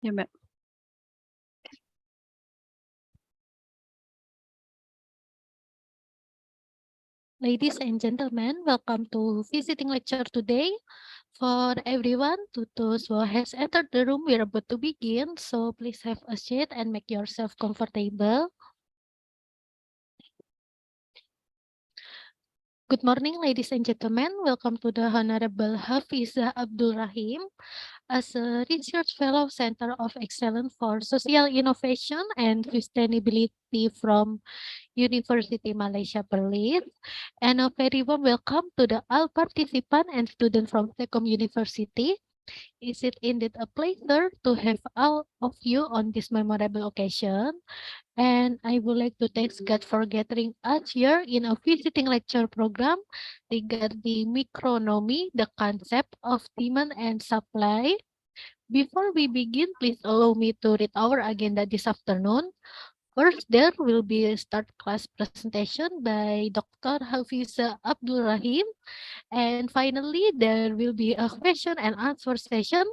Ya, Mbak. Ladies and gentlemen, welcome to visiting lecture today. For everyone, to those who has entered the room, we're about to begin. So please have a seat and make yourself comfortable. Good morning, ladies and gentlemen. Welcome to the Honorable Hafizah Abdul Rahim. As a Research Fellow Center of Excellence for Social Innovation and Sustainability from Universiti Malaysia Perlis, and a very warm welcome to the all participants and students from STEKOM University. Is it indeed a pleasure to have all of you on this memorable occasion? And I would like to thank God for gathering us here in a visiting lecture program regarding microeconomy, the concept of demand and supply. Before we begin, please allow me to read our agenda this afternoon. First, there will be a start class presentation by Dr. Hafizah Abdul Rahim. And finally, there will be a question and answer session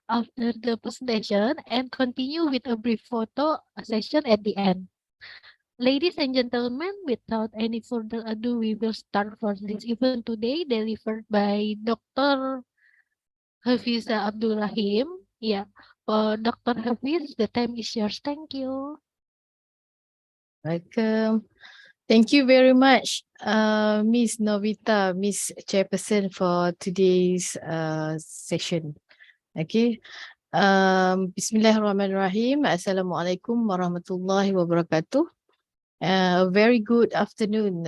after the presentation and continue with a brief photo session at the end. Ladies and gentlemen, without any further ado, we will start for this event today delivered by Dr. Hafizah Abdul Rahim. Yeah, Dr. Hafiz, the time is yours. Thank you. Welcome. Thank you very much, Miss Novita, Miss Chairperson, for today's session. Okay. Bismillahirrahmanirrahim. Assalamualaikum warahmatullahi wabarakatuh. Very good afternoon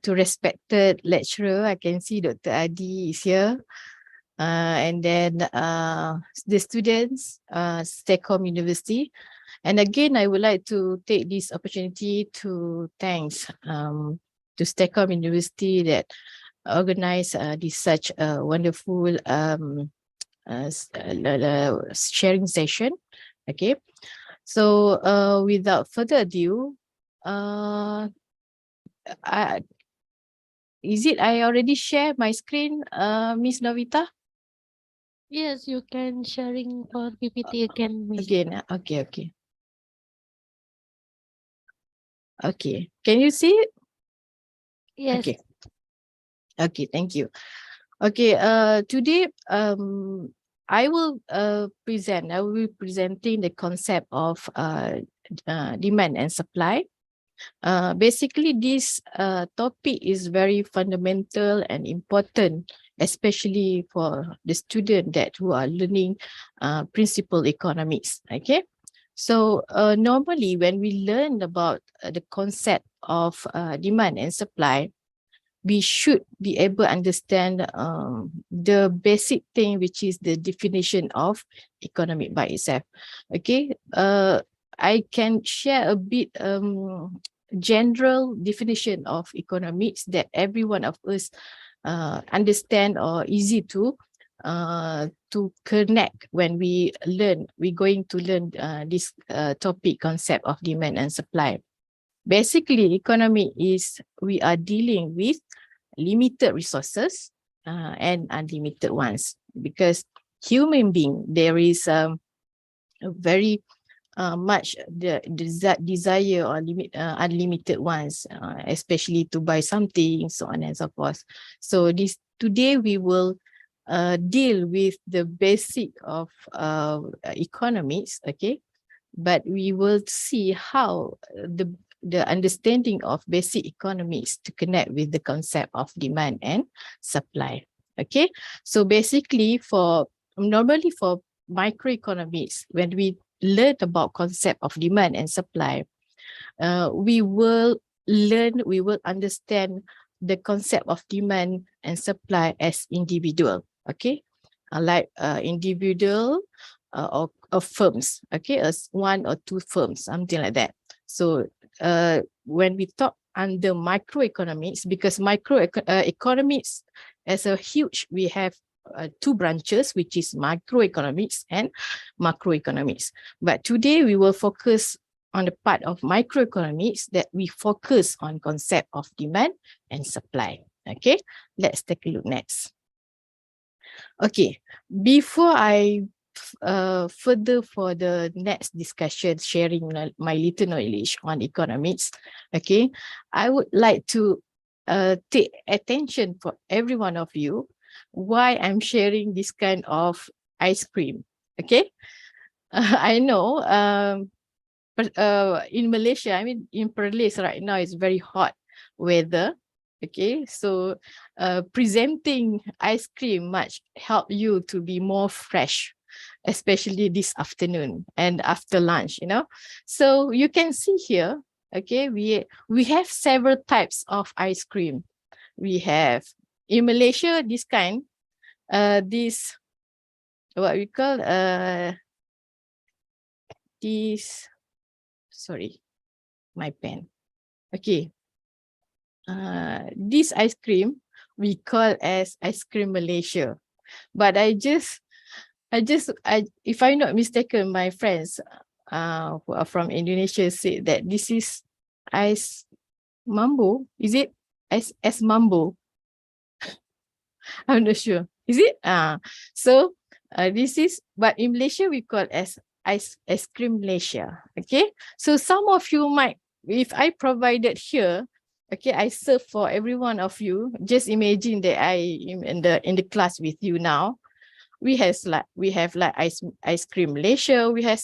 to respected lecturer. I can see Dr. Adi is here. And then the students, STEKOM University. And again, I would like to take this opportunity to thanks to STEKOM University that organized this such a wonderful sharing session. Okay, so without further ado, is it I already share my screen, Miss Novita? Yes, you can sharing for PPT again. Again, okay. Okay, can you see it? Yes. Okay, thank you. Okay, today I will be presenting the concept of demand and supply. Basically, this topic is very fundamental and important, especially for the student that who are learning principal economics. Okay, so normally when we learn about the concept of demand and supply, we should be able to understand the basic thing, which is the definition of economic by itself. Okay, I can share a bit general definition of economics that every one of us understand or easy to connect when we're going to learn this topic concept of demand and supply. Basically, economy is we are dealing with limited resources and unlimited ones, because human being, there is a very much the desire or unlimited ones, especially to buy something, so on and so forth. So today we will deal with the basic of economics, okay, but we will see how the understanding of basic economics to connect with the concept of demand and supply. Okay, so basically normally for microeconomics, when we learn about concept of demand and supply, we will understand the concept of demand and supply as individual. Okay, like individual or firms. Okay, as one or two firms, something like that. So when we talk under microeconomics, because microeconomics as a huge, we have two branches, which is microeconomics and macroeconomics. But today we will focus on the part of microeconomics, that we focus on concept of demand and supply. Okay, let's take a look next. Okay, before I further for the next discussion, sharing my little knowledge on economics, okay, I would like to take attention for every one of you why I'm sharing this kind of ice cream. Okay, I know in Malaysia, I mean in Perlis right now, it's very hot weather. Okay, so presenting ice cream much help you to be more fresh, especially this afternoon and after lunch, you know. So you can see here, okay, we have several types of ice cream. We have in Malaysia this kind, this what we call this, sorry, my pen. Okay, this ice cream we call as ice cream Malaysia, but if I'm not mistaken, my friends who are from Indonesia said that this is ice mambo. Is it ice mambo? I'm not sure. Is it? So this is, but in Malaysia we call as ice cream Malaysia. Okay. So some of you might, if I provided here, okay, I serve for every one of you. Just imagine that I am in the class with you now. We have like ice cream Malaysia, we have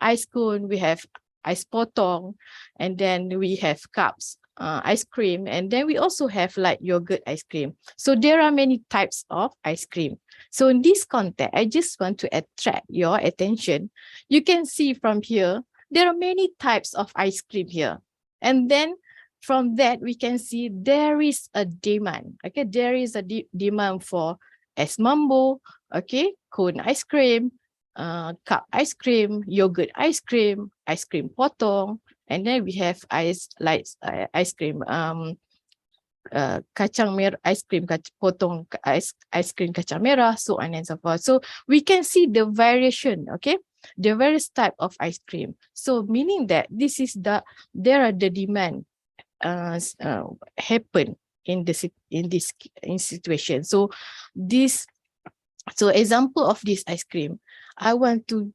ice cone, we have ice potong, and then we have cups ice cream, and then we also have like yogurt ice cream. So there are many types of ice cream. So in this context, I just want to attract your attention. You can see from here, there are many types of ice cream here. And then from that, we can see there is a demand. Okay, there is a demand for es mambo, okay, cone ice cream, cup ice cream, yogurt ice cream potong, and then we have ice cream, kacang merah, ice cream potong, ice cream kacang merah, so on and so forth. So we can see the variation, okay, the various type of ice cream. So meaning that this is there are the demand happen in this situation. So example of this ice cream, I want to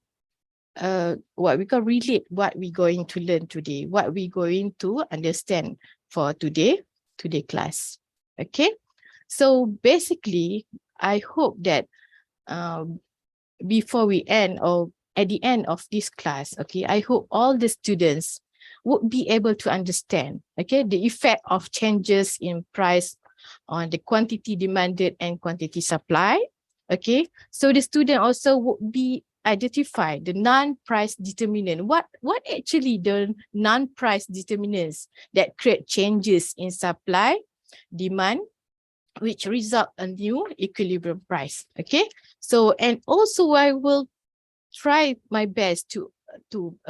what we can relate what we're going to learn today, what we're going to understand for today class. Okay, so basically I hope that before we end, or at the end of this class, okay, I hope all the students would be able to understand, okay, the effect of changes in price on the quantity demanded and quantity supply. Okay, so the student also would be identify the non-price determinant. What actually the non-price determinants that create changes in supply, demand, which result a new equilibrium price. Okay, so and also I will try my best to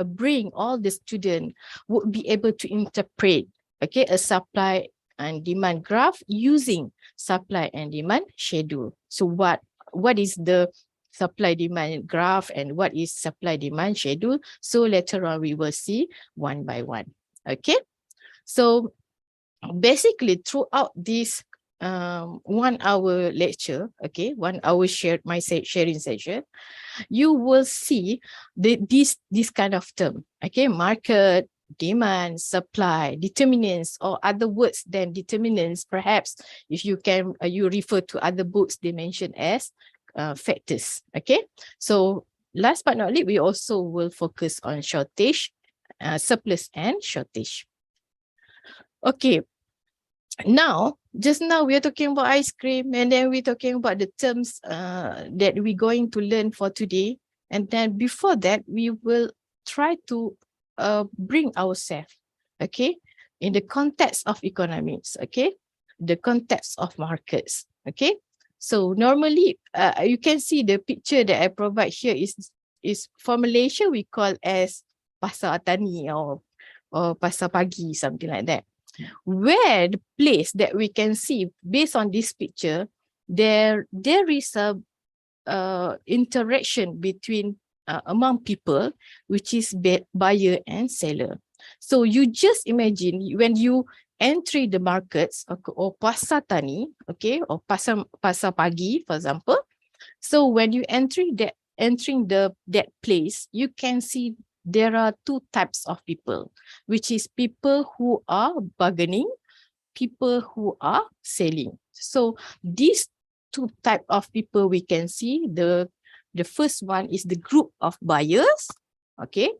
bring all the students would be able to interpret, okay, a supply and demand graph using supply and demand schedule. So what is the supply demand graph and what is supply demand schedule? So later on we will see one by one. Okay, so basically throughout this 1 hour lecture, okay, 1 hour sharing session, you will see this kind of term, okay, market, demand, supply, determinants, or other words than determinants. Perhaps if you can, you refer to other books, they mention as factors. Okay, so last but not least, we also will focus on shortage, surplus and shortage. Okay, now just now we are talking about ice cream, and then we're talking about the terms that we're going to learn for today. And then before that, we will try to bring ourselves, okay, in the context of economics, okay, the context of markets. Okay, so normally you can see the picture that I provide here is for Malaysia we call as pasar tani or pasar pagi, something like that. Where the place that we can see based on this picture, there is a interaction between among people, which is buyer and seller. So you just imagine when you enter the markets or pasar tani, okay, or pasar pagi, for example. So when you enter entering that place, you can see there are two types of people, which is people who are bargaining, people who are selling. So these two type of people we can see. The first one is the group of buyers, okay,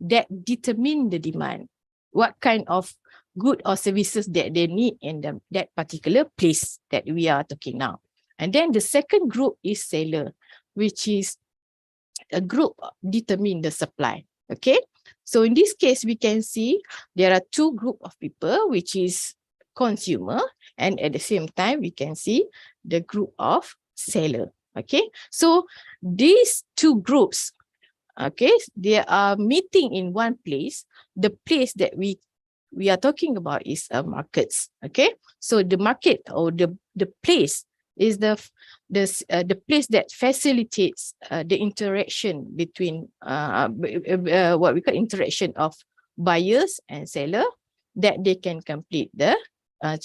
that determine the demand. What kind of good or services that they need in that particular place that we are talking now. And then the second group is seller, which is a group determine the supply. Okay, so in this case, we can see there are two group of people, which is consumer, and at the same time, we can see the group of seller. Okay, so these two groups, okay, they are meeting in one place. The place that we are talking about is markets. Okay, so the market or the place is the place that facilitates the interaction between what we call interaction of buyers and seller, that they can complete the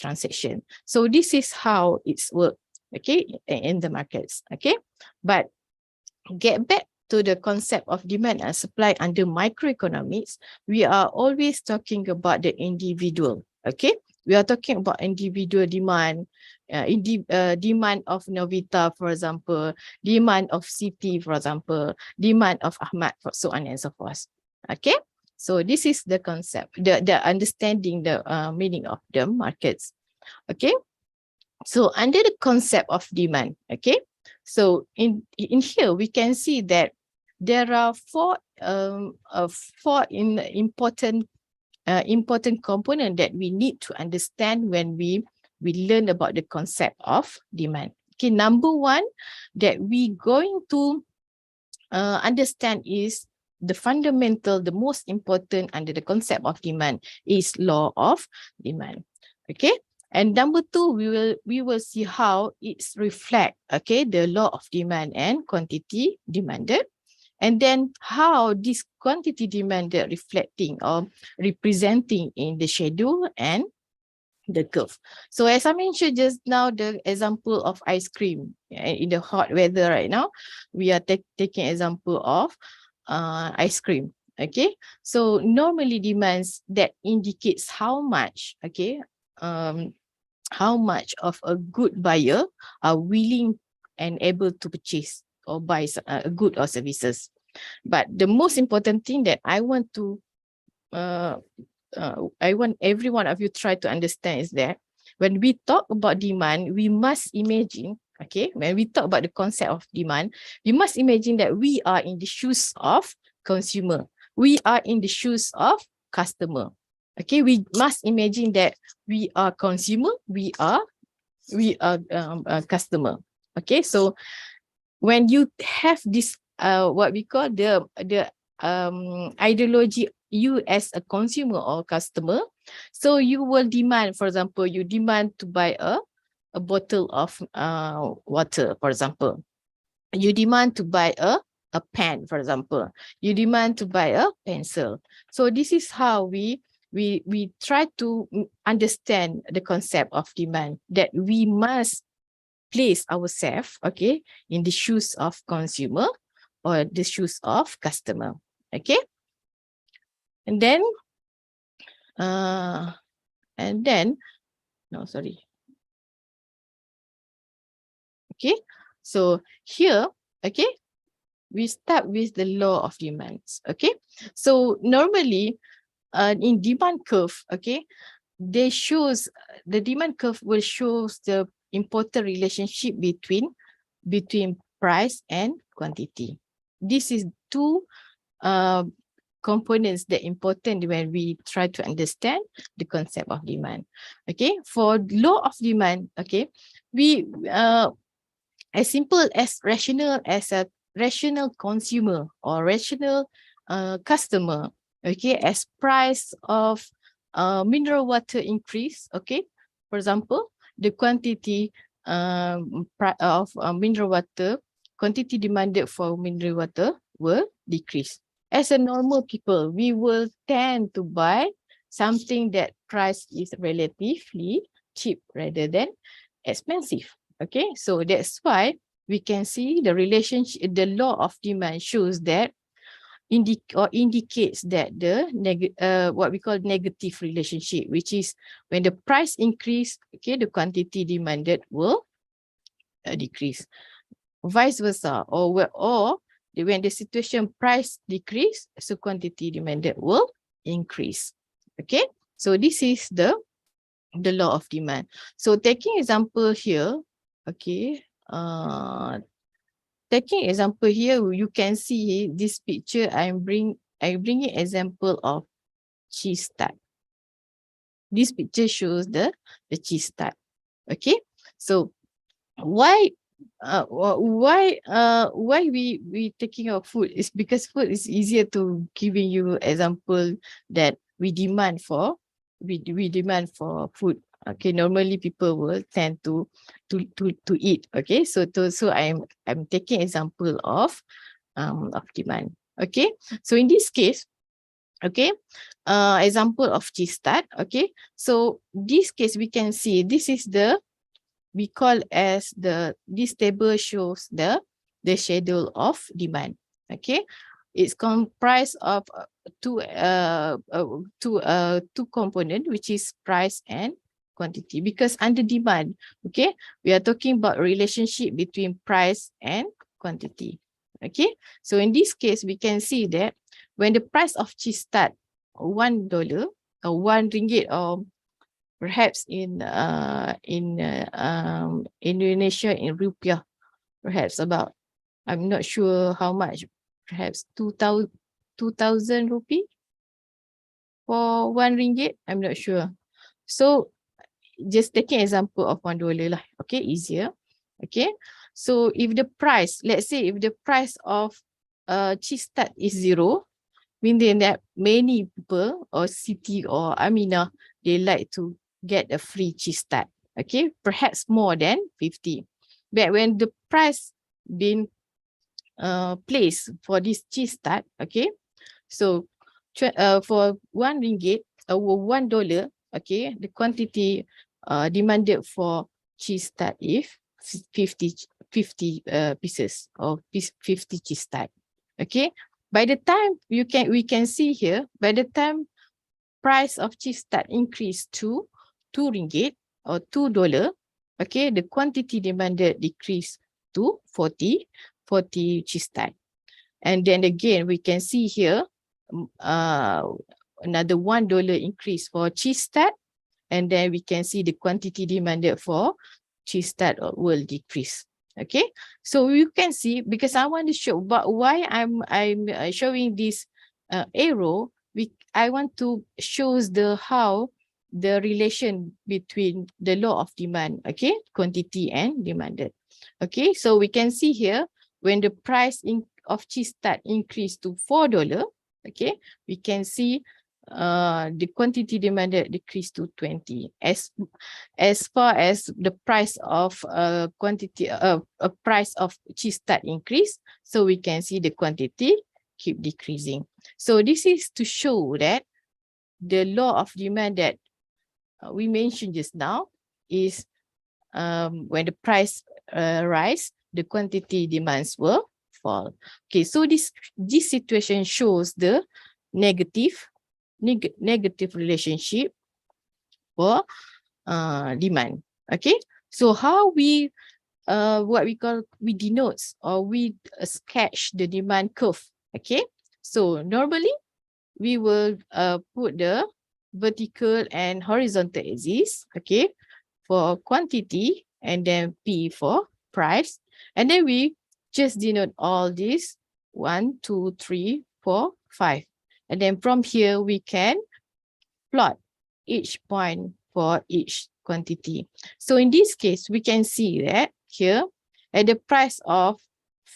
transaction. So this is how it's worked, okay, in the markets. Okay, but get back to the concept of demand and supply under microeconomics, we are always talking about the individual. Okay, we are talking about individual demand, demand of Novita, for example, demand of Siti, for example, demand of Ahmad, so on and so forth. Okay, so this is the concept, the understanding the meaning of the markets. Okay, so under the concept of demand, okay, so in here we can see that there are four important component that we need to understand when we learn about the concept of demand. Okay, number one that we going to understand is the fundamental, the most important under the concept of demand is law of demand. Okay, and number two, we will see how it's reflect, okay, the law of demand and quantity demanded. And then how this quantity demanded reflecting or representing in the schedule and the curve. So as I mentioned just now, the example of ice cream in the hot weather right now, we are taking example of ice cream. Okay, so normally demands that indicates how much, okay, how much of a good buyer are willing and able to purchase or buy a good or services. But the most important thing that I want every one of you try to understand is that when we talk about demand, we must imagine, okay, when we talk about the concept of demand, we must imagine that we are in the shoes of consumer. We are in the shoes of customer. Okay, we must imagine that we are consumer, we are a customer. Okay, so when you have this what we call the ideology, you as a consumer or customer, so you will demand, for example, you demand to buy a bottle of water, for example. You demand to buy a pen, for example. You demand to buy a pencil. So this is how we try to understand the concept of demand, that we must place ourselves, okay, in the shoes of consumer or the shoes of customer. Okay, and then no, sorry. Okay, so here, okay, we start with the law of demands. Okay, so normally in demand curve, okay, they shows the demand curve will shows the important relationship between price and quantity. This is two components that important when we try to understand the concept of demand. Okay, for law of demand, okay, we as simple as a rational consumer or rational customer, okay, as price of mineral water increase, okay, for example, the quantity of mineral water, quantity demanded for mineral water will decrease. As a normal people, we will tend to buy something that price is relatively cheap rather than expensive. Okay, so that's why we can see the relationship, the law of demand shows that indicates that the what we call negative relationship, which is when the price increase, okay, the quantity demanded will decrease. Vice versa, or when the situation price decrease, so quantity demanded will increase. Okay, so this is the law of demand. So taking example here, okay, taking example here, you can see this picture. I'm bringing example of cheese tart. This picture shows the cheese tart. Okay, so why we taking our food is because food is easier to giving you example that we demand for food. Okay, normally people will tend to eat. Okay, so I'm taking example of demand. Okay, so in this case, okay, example of cheese tart. Okay, so this case we can see this is we call as this table shows the schedule of demand. Okay, it's comprised of two component, which is price and quantity. Because under demand, okay, we are talking about relationship between price and quantity. Okay, so in this case we can see that when the price of cheese tart $1 or RM1, or perhaps in Indonesia in rupiah, perhaps about, I'm not sure how much, perhaps 2,000 rupee for RM1, I'm not sure. So just taking example of $1 lah, okay, easier. Okay, so if the price, let's say if the price of cheese tart is 0, meaning that many people or Siti or Aminah, they like to get a free cheese tart. Okay, perhaps more than 50. But when the price been placed for this cheese tart, okay, so for RM1 or $1, okay, the quantity demanded for cheese tart is 50 pieces or 50 cheese tart. Okay, by the time we can see here, by the time price of cheese tart increased to RM2 or $2, okay, the quantity demanded decreased to 40 cheese tart. And then again, we can see here another $1 increase for cheese tart, and then we can see the quantity demanded for cheese tart will decrease. Okay, so you can see, because I want to show, but why I'm showing this arrow, I want to shows how the relation between the law of demand, okay, quantity and demanded. Okay, so we can see here when the price of cheese tart increased to $4, okay, we can see the quantity demanded decreased to 20. As far as the price of price of cheese tart increase, so we can see the quantity keep decreasing. So this is to show that the law of demand that we mentioned just now is when the price rise, the quantity demands will fall. Okay, so this situation shows the negative relationship for demand. Okay, so how we what we call, we denotes or we sketch the demand curve. Okay, so normally we will put the vertical and horizontal axis, okay, for quantity, and then P for price, and then we just denote all these 1, 2, 3, 4, 5. And then from here, we can plot each point for each quantity. So in this case, we can see that here at the price of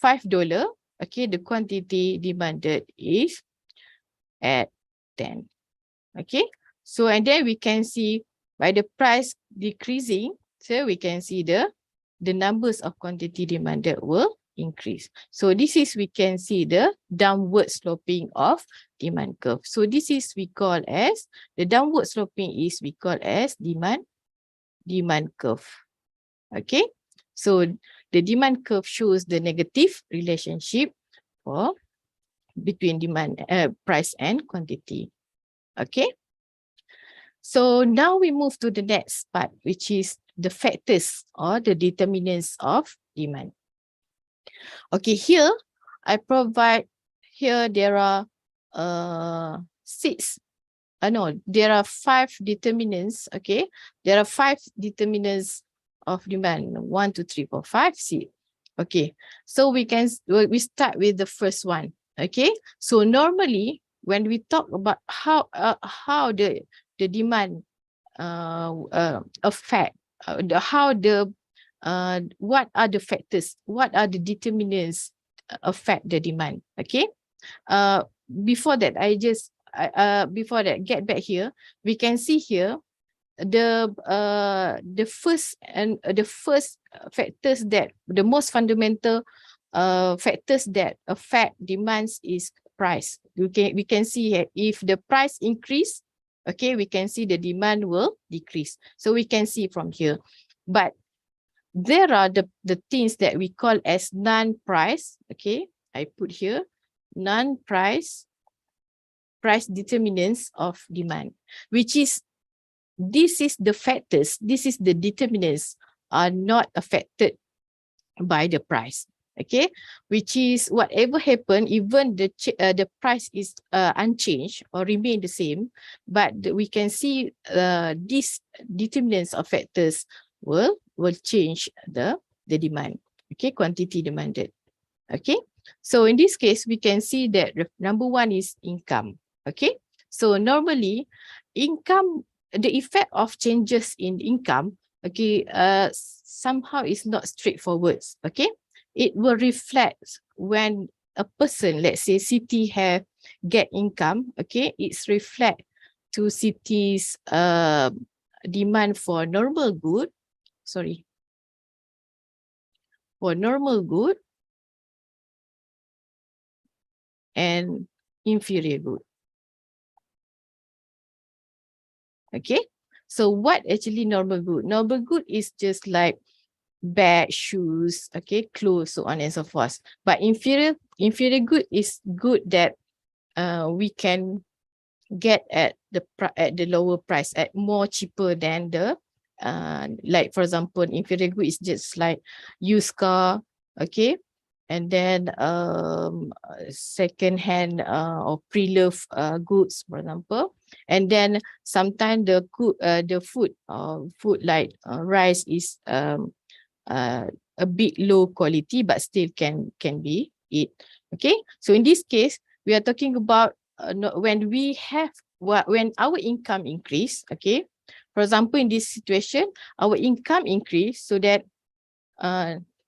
$5, okay, the quantity demanded is at 10. Okay, so and then we can see by the price decreasing, so we can see the numbers of quantity demanded will increase. So this is, we can see the downward sloping of demand curve. So this is we call as the downward sloping is we call as demand curve. Okay, So the demand curve shows the negative relationship for between demand, price and quantity. Okay. So now we move to the next part, which is the factors or the determinants of demand. Okay, here I provide, here there are there are 5 determinants. Okay, there are 5 determinants of demand, 1, 2, 3, 4, 5, 6. Okay, so we start with the first one. Okay, so normally when we talk about how the demand affect what are the factors, what are the determinants affect the demand. Okay, before that get back here, we can see here the first factors, that the most fundamental factors that affect demands is price. We can see here, if the price increase, okay, we can see the demand will decrease. So we can see from here. But there are the things that we call as non-price. Okay, I put here non-price determinants of demand, which is, this is the factors, this is the determinants are not affected by the price. Okay, which is whatever happen, even the price is unchanged or remain the same, but we can see these determinants of factors will change the demand. Okay, quantity demanded. Okay, so in this case we can see that number 1 is income. Okay, so normally income, the effect of changes in income, okay, somehow is not straightforward. Okay, it will reflect when a person, let's say city, get income. Okay, it's reflect to city's demand for normal good, and inferior good. Okay, so what actually normal good? Normal good is just like bag, shoes, okay, clothes, so on and so forth. But inferior good is good that we can get at the lower price, at more cheaper than the like for example, inferior good is just like used car, okay, and then second hand or pre-loved goods, for example. And then sometimes the food like rice is a bit low quality, but still can be eat. Okay, so in this case we are talking about when our income increase. Okay, for example, in this situation our income increase, so that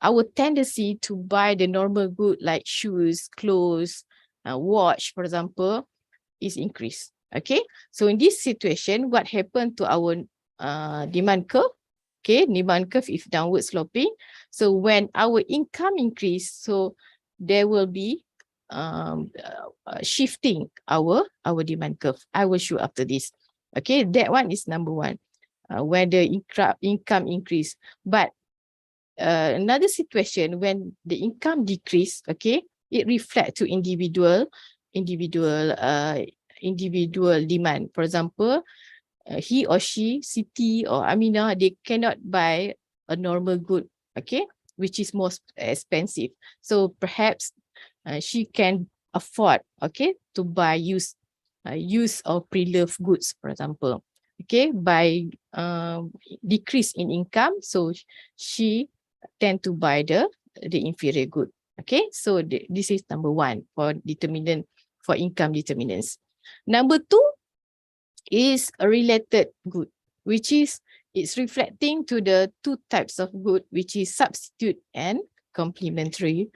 our tendency to buy the normal good like shoes, clothes, watch, for example, is increased. Okay, so in this situation, what happened to our demand curve? Okay, demand curve is downward sloping. So when our income increase, so there will be shifting our demand curve. I will show after this. Okay, that one is number 1, when the income increase. But another situation, when the income decrease, okay, it reflects to individual demand. For example, he or she, Siti or Amina, they cannot buy a normal good, okay, which is more expensive. So perhaps she can afford, okay, to buy use or pre-loved goods, for example. Okay, by decrease in income, so she tend to buy the inferior good. Okay, so this is number 1 for determinant, for income determinants. Number 2 is a related good, which is, it's reflecting to the 2 types of good, which is substitute and complementary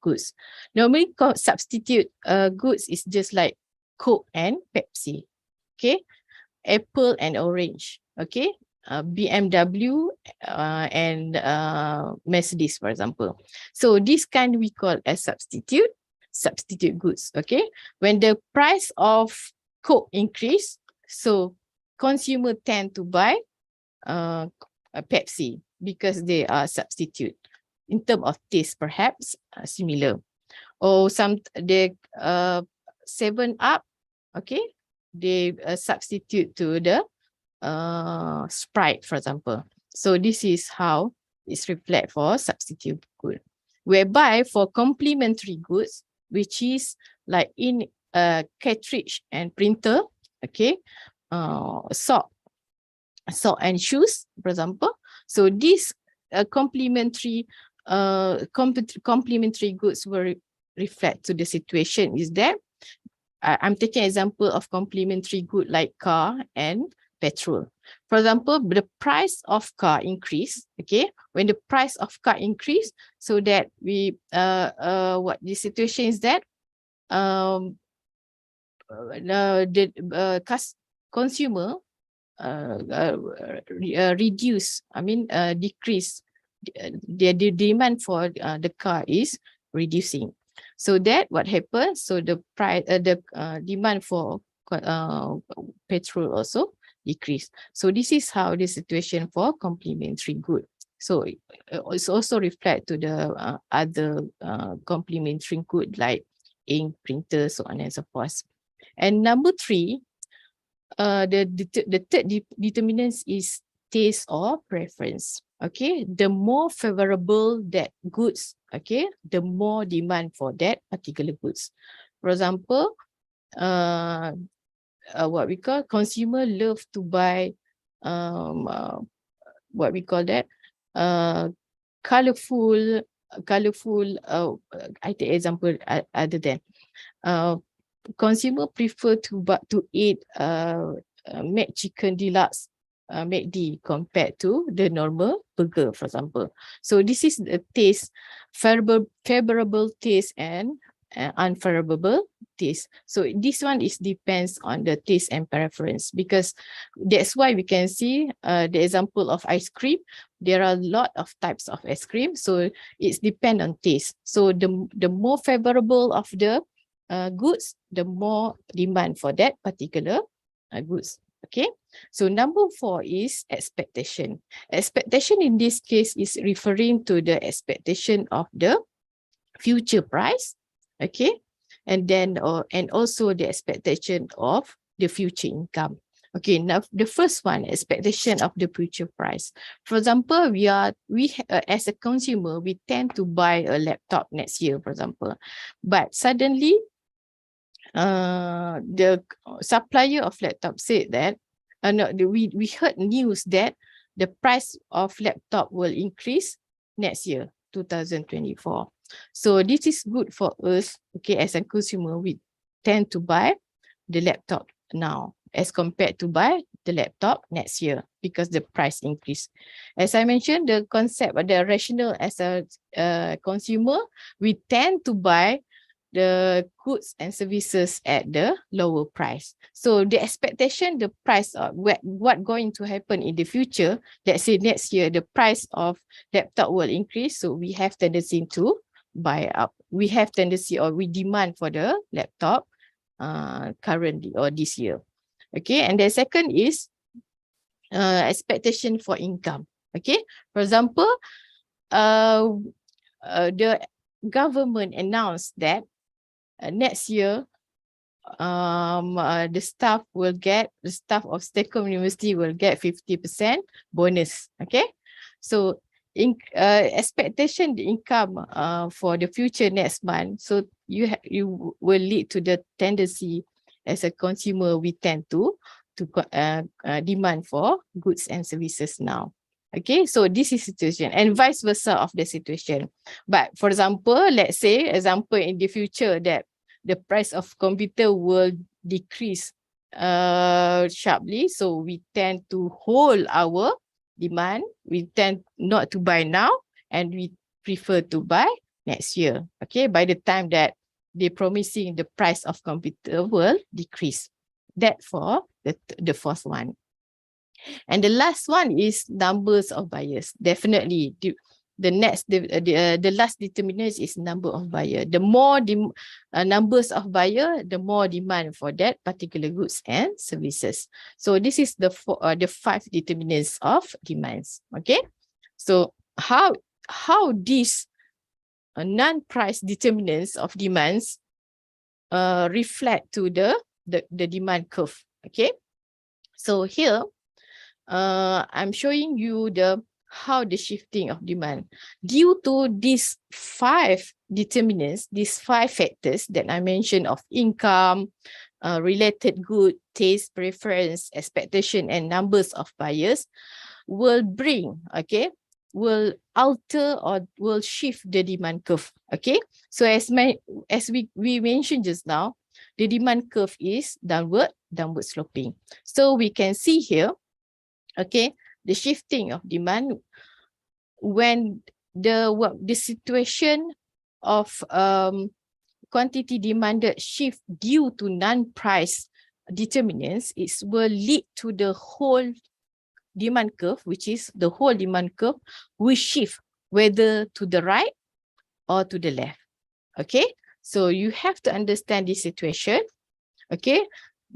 goods. Normally substitute goods is just like Coke and Pepsi. Okay, apple and orange. Okay, BMW and Mercedes, for example. So this kind we call as substitute goods. Okay, when the price of Coke increase, so consumer tend to buy Pepsi. because they are substitute. In terms of taste, perhaps similar. Or some they 7-Up, okay, they substitute to the Sprite, for example. So this is how it's reflect for substitute good. Whereby for complementary goods, which is like in cartridge and printer, okay, sock and shoes, for example. So these complementary goods will reflect to the situation is that I'm taking example of complementary good like car and petrol. For example, the price of car increase, okay? When the price of car increase, so that we what the situation is that the consumer reduce, decrease, the demand for the car is reducing. So that what happens, so the price, demand for petrol also decrease. So this is how the situation for complementary good. So it's also reflect to the other complementary good like ink, printer, so on and so forth. And number 3, the third determinants is taste or preference. Okay, the more favorable that goods, okay, the more demand for that particular goods. For example, what we call consumer love to buy what we call that colorful I take example other than consumer prefer to eat McChicken Deluxe McD compared to the normal burger, for example. So this is the taste, favorable taste and unfavorable taste. So this one is depends on the taste and preference, because that's why we can see the example of ice cream. There are a lot of types of ice cream, so it's depend on taste. So the more favorable of the goods, the more demand for that particular goods. Okay, so number 4 is expectation. Expectation in this case is referring to the expectation of the future price, okay, and then and also the expectation of the future income. Okay, now the first one, expectation of the future price. For example, we as a consumer, we tend to buy a laptop next year, for example, but suddenly the supplier of laptop said that we heard news that the price of laptop will increase next year, 2024. So this is good for us, okay, as a consumer. We tend to buy the laptop now as compared to buy the laptop next year because the price increase. As I mentioned, the concept of the rational as a consumer, we tend to buy the goods and services at the lower price. So the expectation, the price of what going to happen in the future, let's say next year, the price of laptop will increase. So we have tendency to buy up. We have tendency or we demand for the laptop currently or this year. Okay, and the second is expectation for income. Okay, for example, the government announced that next year, the staff of STEKOM University will get 50% bonus. Okay, so expectation the income for the future next month. So you will lead to the tendency as a consumer, we tend to demand for goods and services now. Okay, so this is situation and vice versa of the situation. But for example, let's say in the future that the price of computer will decrease sharply. So we tend to hold our demand. We tend not to buy now and we prefer to buy next year. Okay, by the time that they're promising the price of computer will decrease. That for the fourth one. And the last one is numbers of buyers. Definitely, the last determinant is number of buyer. The more numbers of buyer, the more demand for that particular goods and services. So this is the 5 determinants of demands. Okay, So how these non-price determinants of demands reflect to the demand curve. Okay, so here I'm showing you how the shifting of demand due to these 5 determinants, these 5 factors that I mentioned of income, related good, taste, preference, expectation, and numbers of buyers will will alter or will shift the demand curve. Okay, so as we mentioned just now, the demand curve is downward sloping. So we can see here, okay, the shifting of demand when the situation of quantity demanded shift due to non-price determinants, it will lead to the whole demand curve, which is the whole demand curve will shift whether to the right or to the left. Okay, so you have to understand this situation. Okay,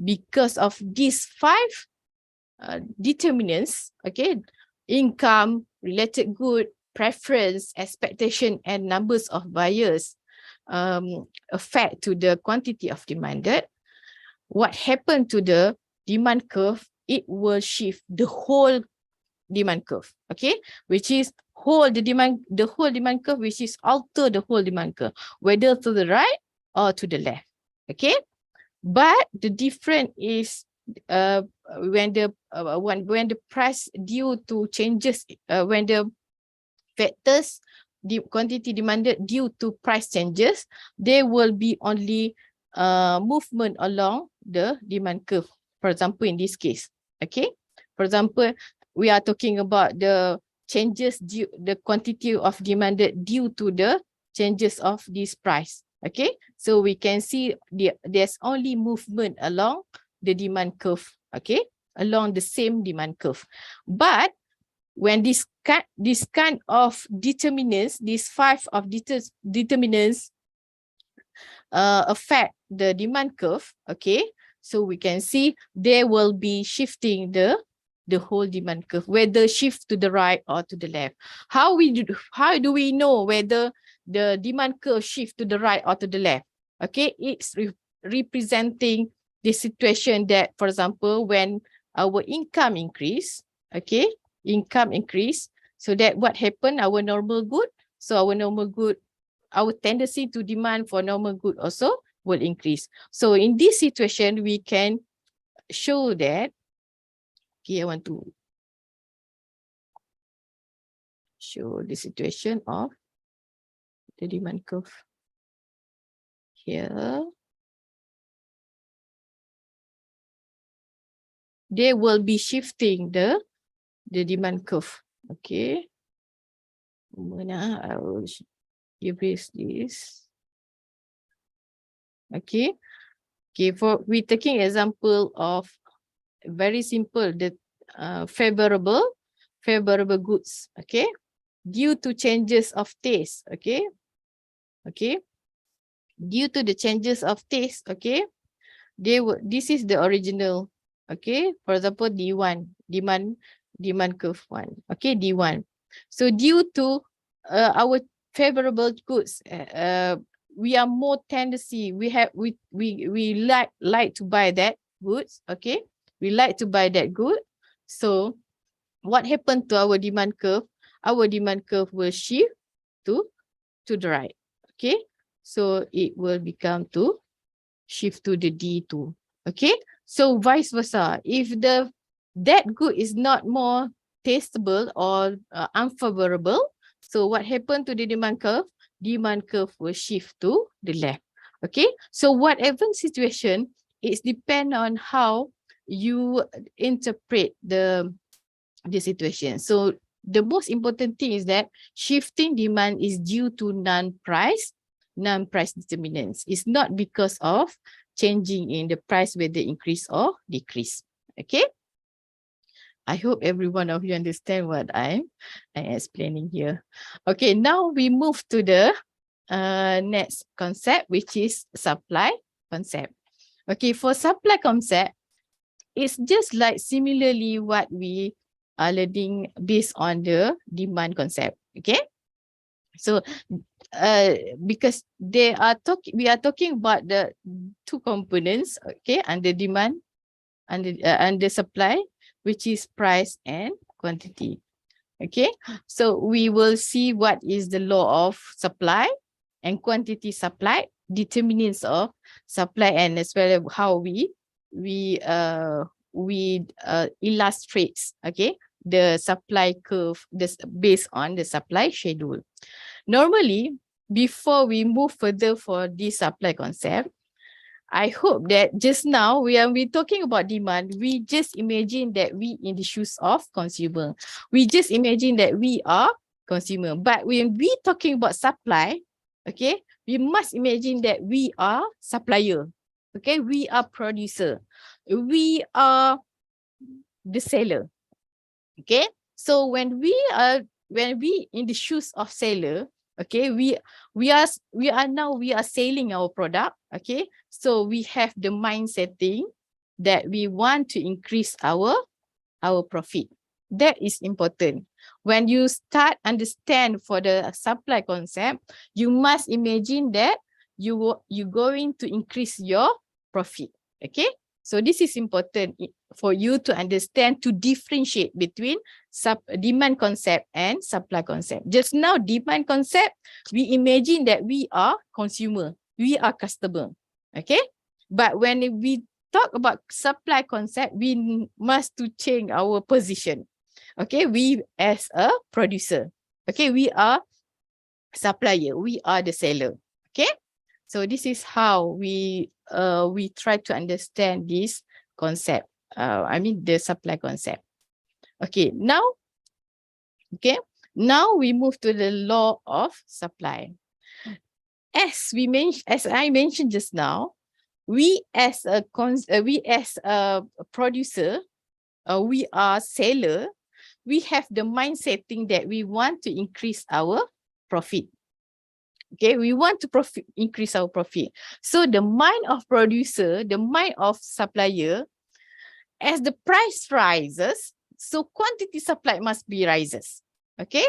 because of these 5 determinants, okay, income, related good, preference, expectation, and numbers of buyers affect to the quantity of demanded. What happened to the demand curve? It will shift the whole demand curve, okay, which is the whole demand curve, which is alter the whole demand curve, whether to the right or to the left. Okay, but the difference is when the price due to changes, when the factors, the quantity demanded due to price changes, there will be only movement along the demand curve. For example, in this case, okay, for example, we are talking about the changes due the quantity of demanded due to the changes of this price. Okay, so we can see there's only movement along the demand curve, okay, along the same demand curve. But when this kind of determinants, these 5 of determinants affect the demand curve, okay, so we can see they will be shifting the whole demand curve, whether shift to the right or to the left. How do we know whether the demand curve shift to the right or to the left? Okay, it's representing the situation that, for example, when our income increase, okay, income increase, so that what happened, our normal good, so our tendency to demand for normal good also will increase. So in this situation, we can show that, okay, I want to show the situation of the demand curve here. They will be shifting the demand curve. Okay. I will erase this. Okay. Okay, we're taking example of very simple, the favorable goods. Okay. Due to changes of taste. Okay. Okay. Due to the changes of taste. Okay. This is the original. Okay. For example, D1, demand curve 1. Okay, D1. So due to our favorable goods, we are more tendency, we like to buy that goods. Okay, we like to buy that good. So what happened to our demand curve? Our demand curve will shift to the right. Okay, so it will become to shift to the D2. Okay, so vice versa, if that good is not more tastable or unfavorable, so what happened to the demand curve? Demand curve will shift to the left. Okay, so whatever situation, it depends on how you interpret the situation. So the most important thing is that shifting demand is due to non-price determinants. It's not because of changing in the price, whether increase or decrease. Okay, I hope every one of you understand what I'm explaining here. Okay, now we move to the next concept, which is supply concept. Okay, for supply concept, it's just like similarly what we learning based on the demand concept. Okay. So because we are talking about the two components, okay, under demand and the supply, which is price and quantity. Okay, so we will see what is the law of supply and quantity supply, determinants of supply, and as well as how we illustrates, okay, the supply curve based on the supply schedule. Normally, before we move further for this supply concept, I hope that just now when we're talking about demand, we just imagine that we in the shoes of consumer. We just imagine that we are consumer. But when we talking about supply, okay, we must imagine that we are supplier. Okay, we are producer. We are the seller. Okay, so when we in the shoes of seller, okay, we are selling our product. Okay, so we have the mindsetting that we want to increase our profit. That is important. When you start understand for the supply concept, you must imagine that you're going to increase your profit. Okay, so this is important for you to understand, to differentiate between demand concept and supply concept. Just now, demand concept, we imagine that we are consumer, we are customer. Okay, but when we talk about supply concept, we must to change our position. Okay, we as a producer. Okay, we are supplier, we are the seller. Okay, so this is how we try to understand this concept. The supply concept. Okay, now we move to the law of supply. As I mentioned just now, we as a producer, we are seller, we have the mindsetting that we want to increase our profit. Okay, we want to increase our profit. So the mind of producer, the mind of supplier, as the price rises, so quantity supply must be rises. Okay,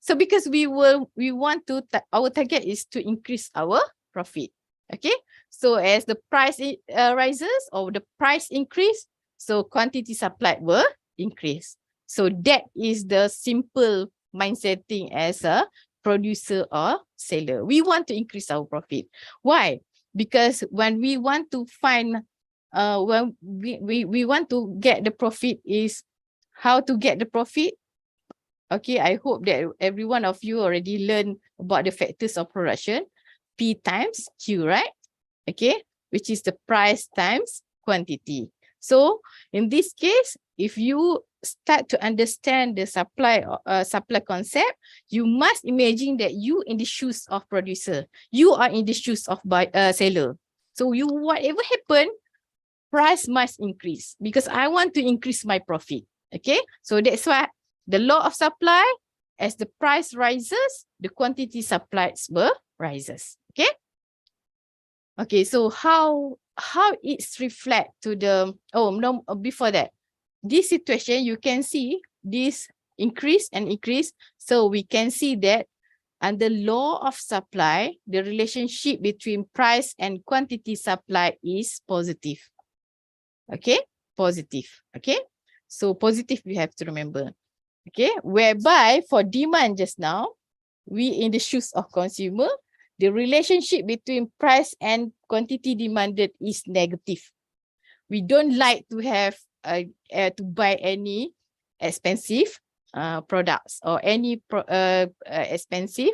so because our target is to increase our profit. Okay, so as the price rises or the price increase, so quantity supply will increase. So that is the simple mindsetting as a producer or seller. We want to increase our profit. Why? Because when we want to find, when we want to get the profit, is how to get the profit. Okay, I hope that every one of you already learned about the factors of production. P times Q, right? Okay, which is the price times quantity. So in this case, if you start to understand the supply concept, you must imagine that you in the shoes of producer, you are in the shoes of seller. So whatever happen, price must increase because I want to increase my profit. Okay, so that's why the law of supply, as the price rises, the quantity supplied will rises. Okay. Okay, so how it's reflect to the, before that, this situation, you can see this increase and increase. So we can see that under law of supply, the relationship between price and quantity supply is positive. Okay, positive. Okay, so positive we have to remember. Okay, whereby for demand just now, we in the shoes of consumer, the relationship between price and quantity demanded is negative. We don't like to have to buy any expensive products or any expensive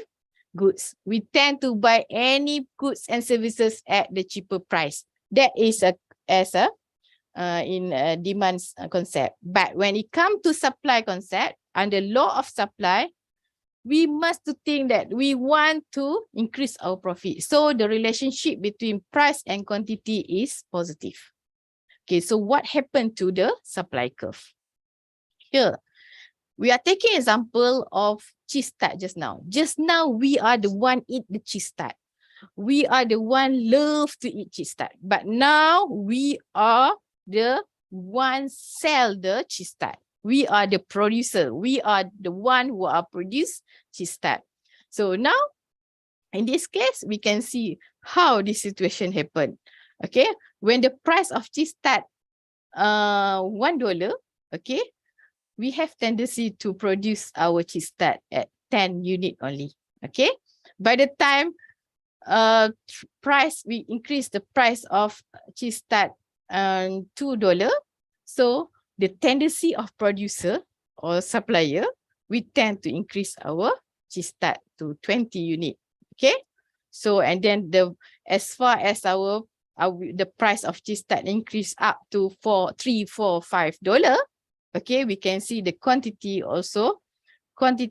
goods. We tend to buy any goods and services at the cheaper price. That is in demand concept. But when it comes to supply concept, under law of supply, we must think that we want to increase our profit. So the relationship between price and quantity is positive. Okay, so what happened to the supply curve? Here, we are taking example of cheese tart just now. Just now, we are the one eat the cheese tart. We are the one love to eat cheese tart. But now, we are the one sell the cheese tart. We are the producer. We are the one who are produce cheese tart. So now, in this case, we can see how this situation happened. Okay, when the price of cheese tart $1, okay, we have tendency to produce our cheese tart at 10 unit only. Okay, by the time we increase the price of cheese tart $2, so the tendency of producer or supplier, we tend to increase our cheese tart to 20 unit. Okay, so and then as far as the price of cheese tart increase up to $3, $4, $5, okay, we can see the quantity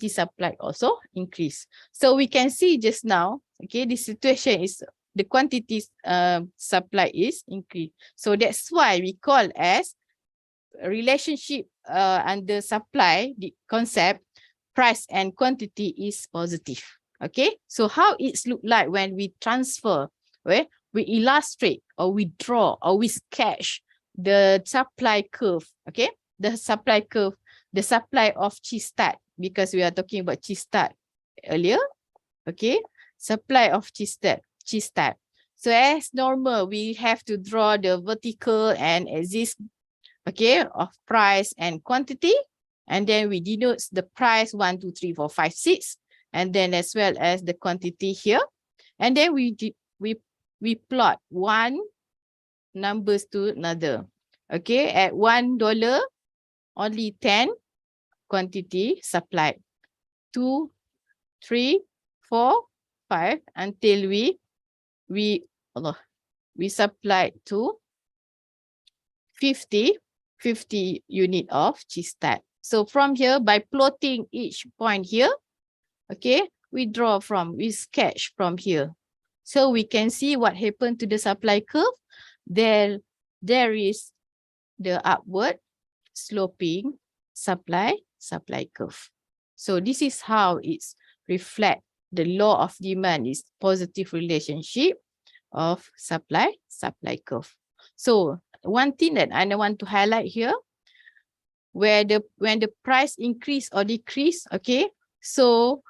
supply also increase. So we can see just now, okay, the situation is the quantity supply is increased. So that's why we call as relationship under supply, the concept, price and quantity is positive. Okay, so how it look like when we transfer, right? We illustrate or we draw or we sketch the supply curve. Okay, the supply curve, the supply of cheese tart, because we are talking about cheese tart earlier. Okay, supply of cheese tart. So as normal, we have to draw the vertical and axis, okay, of price and quantity, and then we denote the price 1, 2, 3, 4, 5, 6, and then as well as the quantity here, and then we plot one numbers to another. Okay, at $1 only 10 quantity supplied, 2, 3, 4, 5 until we supplied to 50 unit of cheese tart. So from here, by plotting each point here, okay, we sketch from here. So we can see what happened to the supply curve. There is the upward sloping supply curve. So this is how it's reflect the law of demand is positive relationship of supply curve. So one thing that I want to highlight here, when the price increase or decrease, okay, so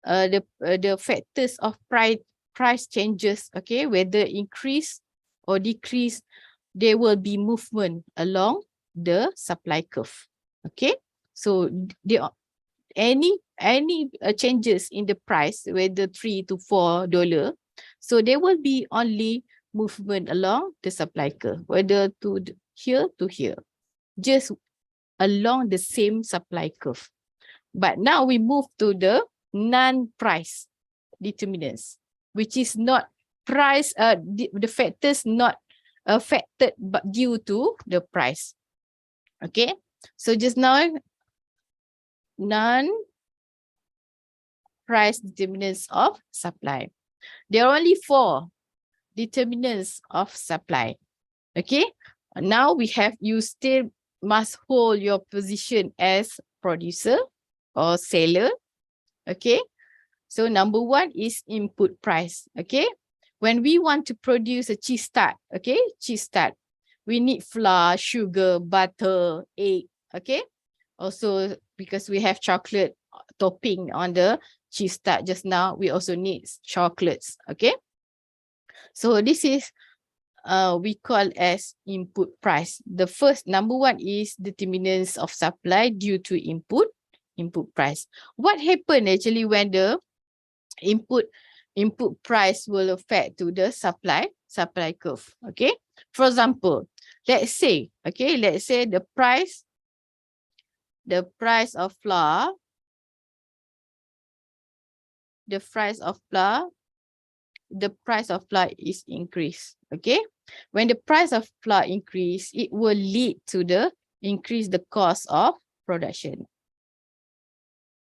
the factors of price changes, okay, whether increase or decrease, there will be movement along the supply curve. Okay, so any changes in the price, whether $3 to $4, so there will be only movement along the supply curve, whether to here to here, just along the same supply curve. But now we move to the non-price determinants, which is not price, the factors not affected but due to the price. Okay, so just now, non-price determinants of supply. There are only 4 determinants of supply. Okay, now you still must hold your position as producer or seller. Okay, so number 1 is input price. Okay, when we want to produce a cheese tart, okay, cheese tart, we need flour, sugar, butter, egg. Okay, also because we have chocolate topping on the cheese tart just now, we also need chocolates. Okay, so this is we call as input price. The first, number 1 is determinants of supply due to input price. What happened actually when the input price will affect to the supply curve? Okay, for example, let's say the price of flour, the price of flour is increased. Okay, when the price of flour increase, it will lead to increase the cost of production.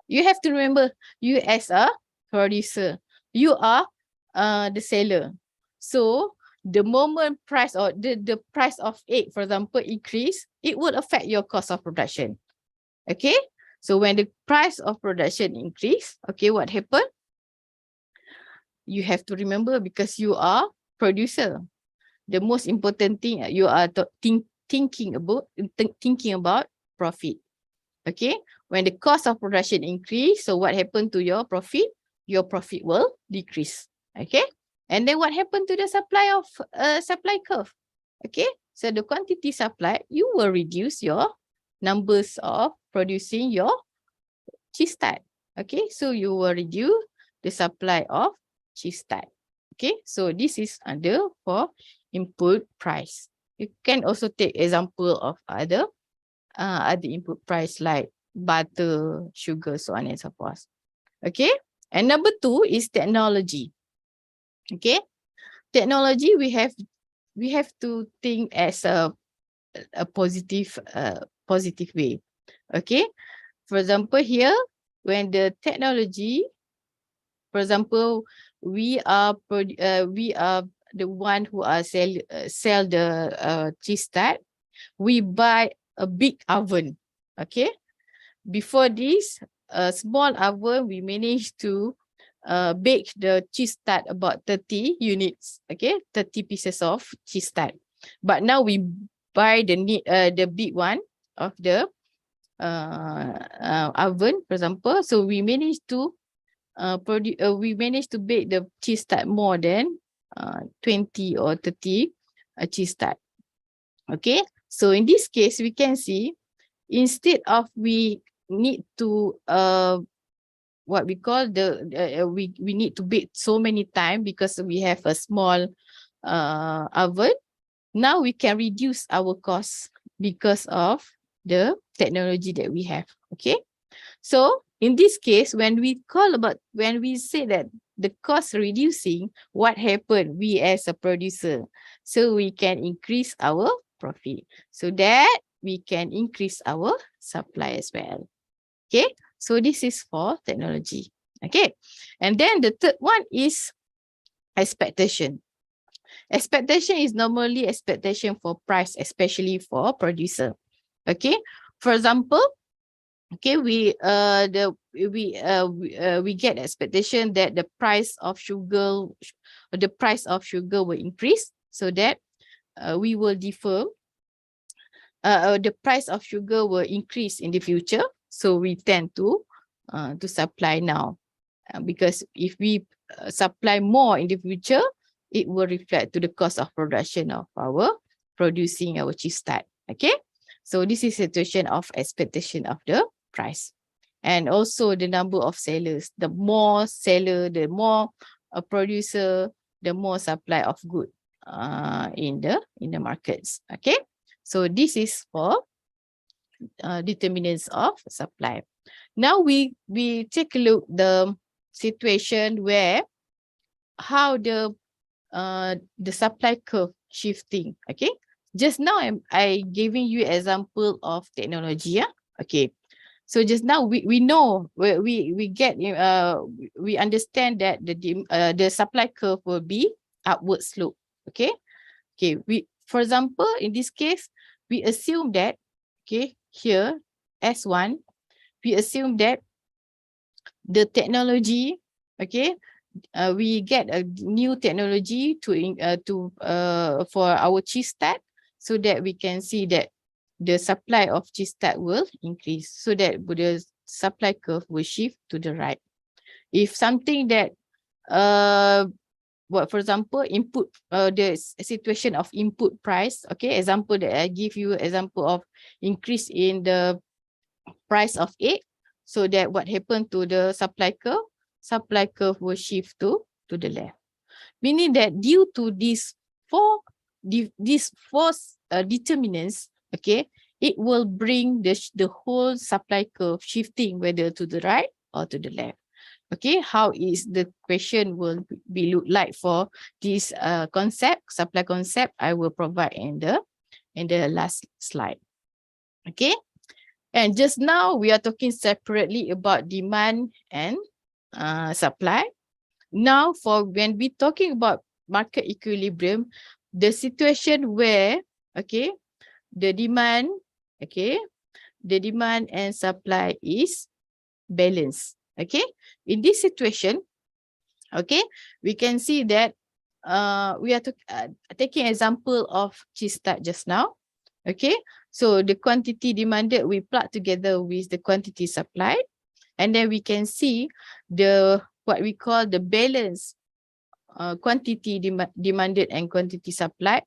You have to remember, you as a producer, you are the seller. So the moment price or the price of egg, for example, increase, it will affect your cost of production. Okay, so when the price of production increase, okay, what happened? You have to remember, because you are producer, the most important thing you are thinking about profit. Okay, when the cost of production increase, so what happened to your profit? Your profit will decrease. Okay, and then what happened to the supply curve? Okay, so the quantity supply, you will reduce your numbers of producing your cheese tart. Okay, so you will reduce the supply of cheese tart. Okay, so this is under for input price. You can also take example of other input price like butter, sugar, so on and so forth. Okay, and number 2 is technology. Okay, technology we have to think as a positive way. Okay, for example here, when the technology, for example, we are the one who are sell the cheese tart, we buy a big oven. Okay, before this, a small oven, we managed to bake the cheese tart about 30 units. Okay, 30 pieces of cheese tart. But now we buy the big one of the oven, for example. So we managed to bake the cheese tart more than 20 or 30 cheese tart. Okay, so in this case, we can see instead of we need to what we call we need to bake so many times because we have a small oven. Now we can reduce our costs because of the technology that we have. Okay, so in this case, when we say that the cost reducing, what happened? We as a producer, so we can increase our profit, so that we can increase our supply as well. Okay, so this is for technology. Okay, and then the third one is expectation. Expectation is normally expectation for price, especially for producer. Okay, for example, okay, we get expectation that the price of sugar will increase, so that we will defer. The price of sugar will increase in the future, so we tend to supply now, because if we supply more in the future, it will reflect to the cost of production of producing our cheese tart. Okay, so this is situation of expectation of the price, and also the number of sellers. The more seller, the more a producer, the more supply of good in the markets. Okay, so this is for determinants of supply. Now we take a look the situation where how the supply curve shifting. Okay, just now I giving you example of technology. Yeah, okay. So just now we know we understand that the supply curve will be upward slope. Okay, okay. For example, in this case, we assume that, okay, here S1, we assume that the technology, okay, we get a new technology for our cheese tart, so that we can see that the supply of cheese tart will increase, so that the supply curve will shift to the right. If something that for example, input the situation of input price, okay, example that I give you, example of increase in the price of egg, so that what happened to the supply curve? Supply curve will shift to the left, meaning that due to these four determinants, okay, it will bring the whole supply curve shifting whether to the right or to the left. Okay, how is the question will be look like for this supply concept? I will provide in the last slide. Okay, and just now we are talking separately about demand and supply. Now, for when we talking about market equilibrium, the situation where, okay, the demand and supply is balanced. Okay, in this situation, okay, we can see that we are taking example of cheese tart just now. Okay, So the quantity demanded, we plug together with the quantity supplied, and then we can see the what we call the balance quantity demanded and quantity supplied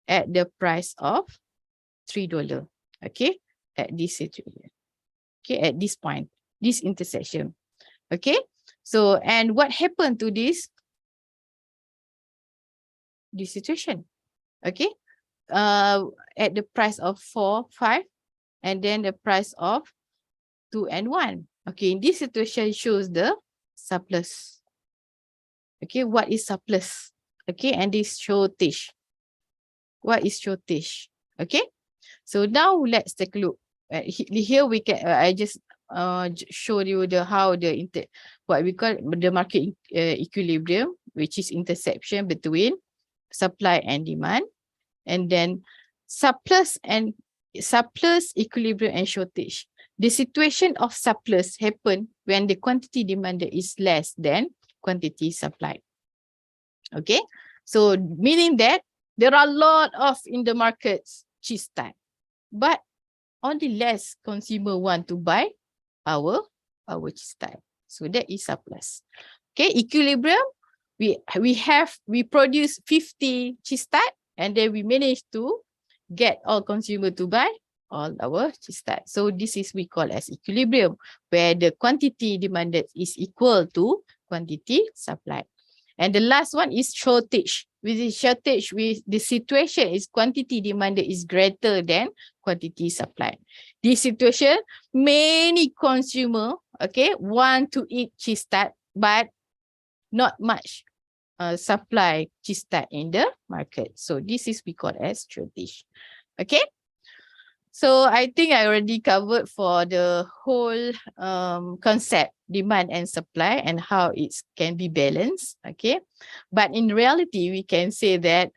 at the price of $3. Okay, at this situation. Okay, at this point, this intersection. Okay, so and what happened to this situation? Okay, at the price of 4, 5, and then the price of 2 and 1. Okay, in this situation shows the surplus. Okay, what is surplus? Okay, and this shortage. What is shortage? Okay, so now let's take a look. Here we can. I just show you how what we call the market equilibrium, which is intersection between supply and demand, and then surplus, equilibrium, and shortage. The situation of surplus happen when the quantity demanded is less than quantity supplied. Okay, so meaning that there are a lot of in the markets cheese type, but only less consumer want to buy our cheese type. So that is surplus. Okay, equilibrium, we produce 50 cheese type, and then we manage to get all consumer to buy all our cheese type. So this is we call as equilibrium, where the quantity demanded is equal to quantity supplied. And the last one is shortage. With the shortage, the situation is quantity demanded is greater than quantity supplied. This situation, many consumer, okay, want to eat cheese tart, but not much supply cheese tart in the market. So this is we call as shortage. Okay. So I think I already covered for the whole concept, demand and supply, and how it can be balanced. Okay, but in reality, we can say that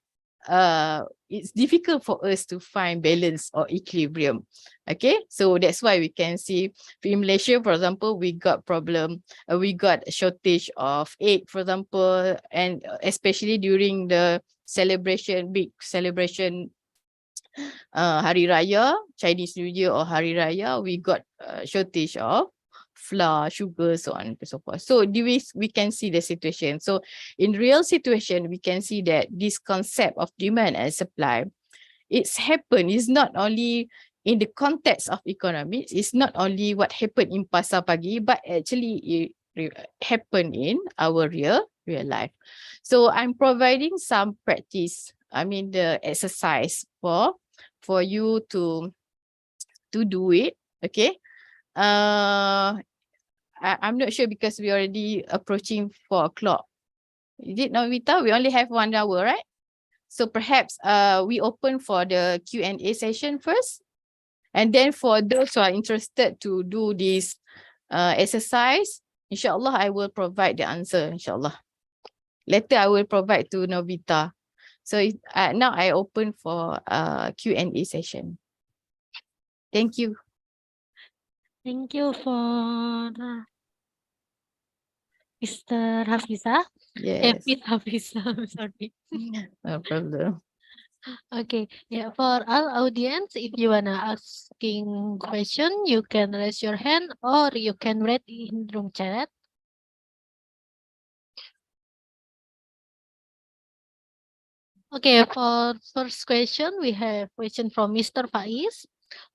it's difficult for us to find balance or equilibrium. Okay, so that's why we can see in Malaysia, for example, we got problem, we got a shortage of egg, for example, and especially during the big celebration. Hari Raya, Chinese New Year or Hari Raya, we got shortage of flour, sugar, so on and so forth. So we can see the situation. So in real situation, we can see that this concept of demand and supply, it's happened, is not only in the context of economics, it's not only what happened in Pasar Pagi, but actually it happened in our real life. So I'm providing some practice, the exercise for you to do it. Okay. I'm not sure because we already approaching 4 o'clock. Is it, Novita? We only have 1 hour, right? So perhaps we open for the Q&A session first. And then for those who are interested to do this exercise, inshallah, I will provide the answer, inshallah. Later, I will provide to Novita. So now I open for Q&A session. Thank you. Thank you for Mr. Hafizah. Yes. Hafizah, I'm sorry. No problem. Okay, yeah, for all audience, if you wanna asking question, you can raise your hand or you can write in room chat. Okay, for first question, we have question from Mr. Faiz.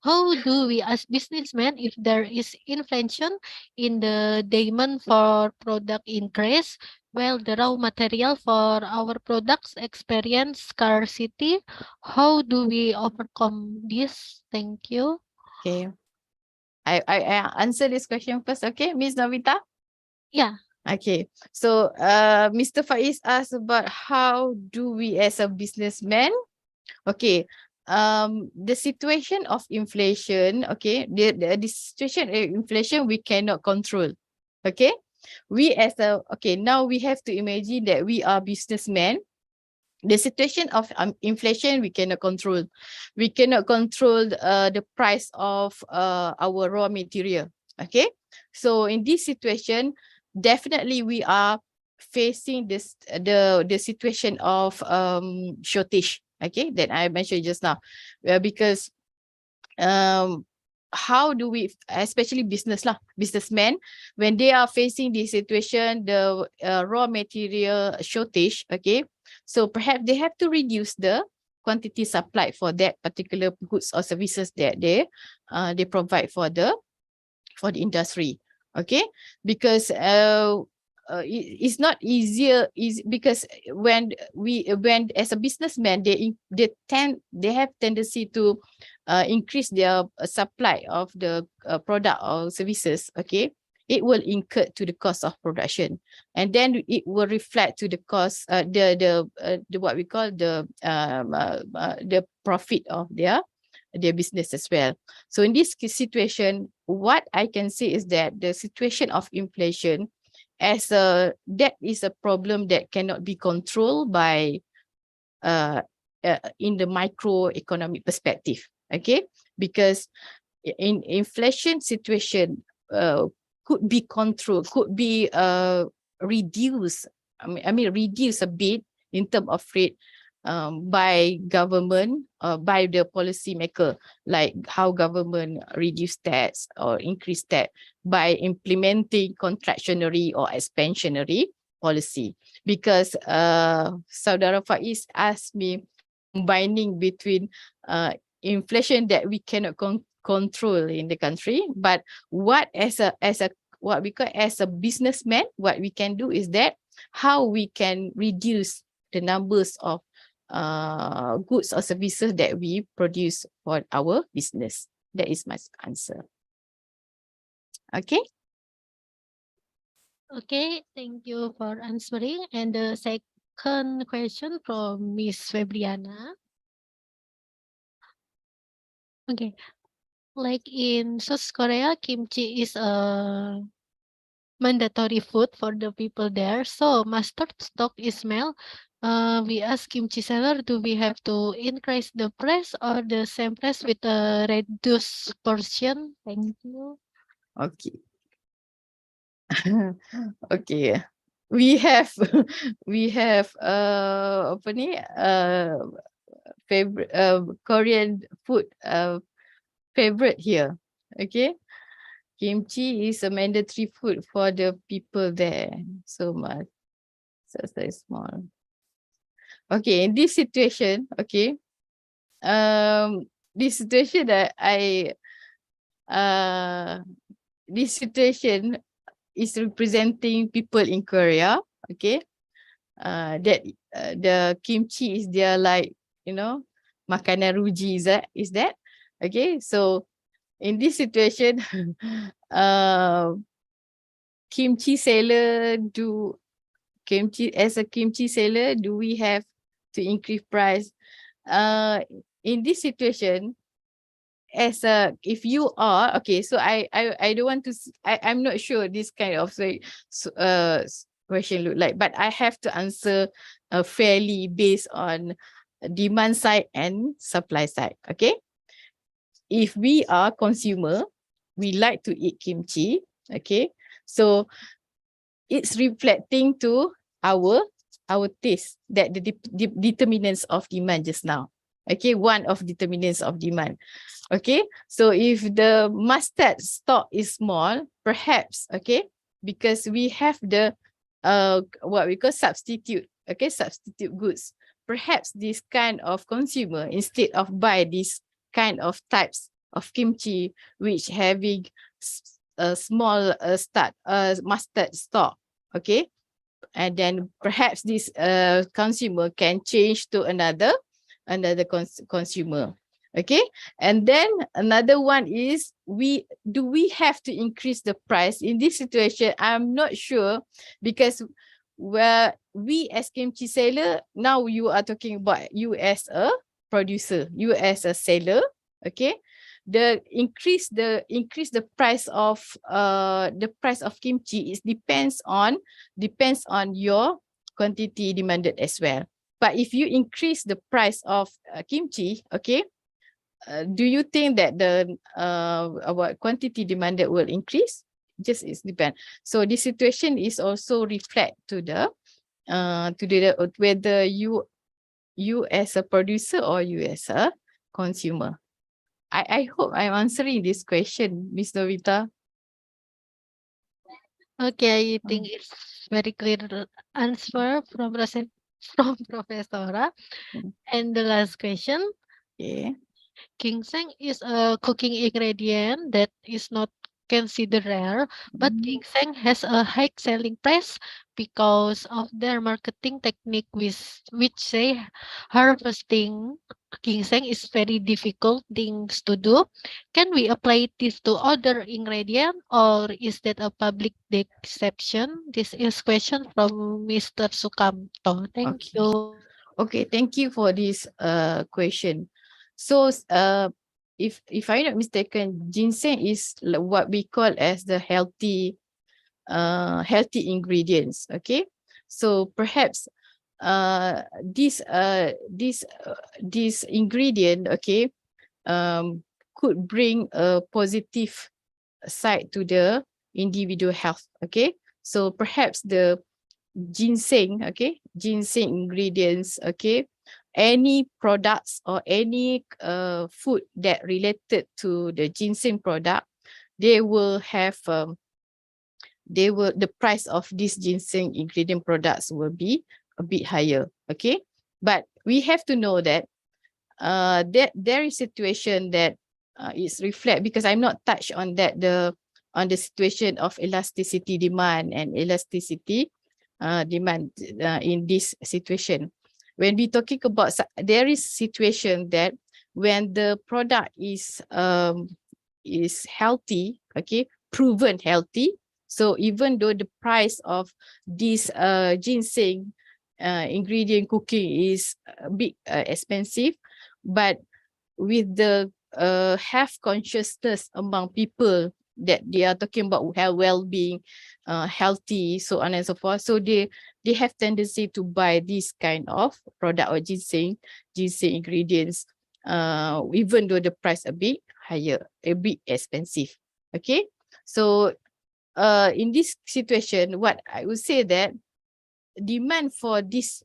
How do we as businessmen, if there is inflation in the demand for product increase, while the raw material for our products experience scarcity, how do we overcome this? Thank you. Okay. I answer this question first, okay, Miss Novita? Yeah. Okay, so Mr. Faiz asked about how do we as a businessman, okay, the situation of inflation, okay, the situation of inflation we cannot control, okay, now we have to imagine that we are businessmen. The situation of inflation we cannot control. We cannot control the price of our raw material, okay. So in this situation, definitely we are facing the situation of shortage, okay, that I mentioned just now, because how do we, especially businessmen, when they are facing this situation, the raw material shortage, okay, so perhaps they have to reduce the quantity supplied for that particular goods or services that they provide for the industry, okay, because it's not easier is because when as a businessman they have tendency to increase their supply of the product or services, okay, it will incur to the cost of production, and then it will reflect to the cost, the what we call the profit of their business as well. So in this situation, what I can say is that the situation of inflation that is a problem that cannot be controlled by in the microeconomic perspective, okay, because in inflation situation could be controlled, could be reduced, I mean reduce a bit in terms of rate by government, by the policy maker, like how government reduce tax or increase tax by implementing contractionary or expansionary policy. Because Saudara Faiz asked me combining between inflation that we cannot control in the country, but what as a what we call as a businessman, what we can do is that how we can reduce the numbers of goods or services that we produce for our business. That is my answer. Okay. Okay, thank you for answering. And the second question from Miss Febriana. Okay, like in South Korea, kimchi is a mandatory food for the people there. So mustard stock is smell. We ask kimchi seller, do we have to increase the price or the same price with a reduced portion? Thank you. Okay. Okay. We have apa ni favorite Korean food favorite here. Okay. Kimchi is a mandatory food for the people there. So much. So small. Okay, in this situation, okay. This situation that this situation is representing people in Korea, okay. That the kimchi is their, like, you know, makanan ruji, is that okay? So in this situation, kimchi seller, as a kimchi seller, do we have to increase price? In this situation, as a, if you are okay, so I don't want to I'm not sure this kind of question look like, but I have to answer fairly based on demand side and supply side. Okay, if we are consumer, we like to eat kimchi, okay, so it's reflecting to our taste, that the determinants of demand just now. Okay, one of determinants of demand. Okay, so if the mustard stock is small, perhaps, okay, because we have the what we call substitute, okay, substitute goods, perhaps this kind of consumer, instead of buy this kind of types of kimchi which having a small mustard stock, okay, and then perhaps this consumer can change to another consumer. Okay, and then another one is, do we have to increase the price in this situation? I'm not sure, because where we as kimchi seller, now you are talking about you as a producer, you as a seller, okay, the increase the price of kimchi is depends on your quantity demanded as well. But if you increase the price of kimchi, okay, do you think that the what quantity demanded will increase? Just it depends. So this situation is also reflect to the whether you as a producer or you as a consumer. I hope I'm answering this question, Miss Novita. Okay, I think it's very clear answer from from Professora. Mm. And the last question, Okay. ginseng is a cooking ingredient that is not considered rare, but Mm. ginseng has a high selling price because of their marketing technique, which say harvesting ginseng is very difficult things to do. Can we apply this to other ingredient, or is that a public deception? This is question from Mr. Sukamto. Thank Okay. you. Okay, thank you for this question. So if I'm not mistaken, ginseng is what we call as the healthy ingredients. Okay, so perhaps this ingredient, okay, could bring a positive side to the individual health. Okay, so perhaps the ginseng, okay, ginseng ingredients, okay, any products or any food that related to the ginseng product, they will have the price of these ginseng ingredient products will be a bit higher. Okay, but we have to know that that there is situation that is reflect, because I'm not touched on that, the situation of elasticity demand and elasticity demand in this situation. When we talking about there is situation that when the product is healthy, okay, proven healthy, so even though the price of this ginseng ingredient cooking is a bit expensive, but with the health consciousness among people that they are talking about health, well-being, healthy, so on and so forth. So they have tendency to buy this kind of product or ginseng ingredients, even though the price a bit higher, a bit expensive. Okay, so in this situation, what I would say that demand for this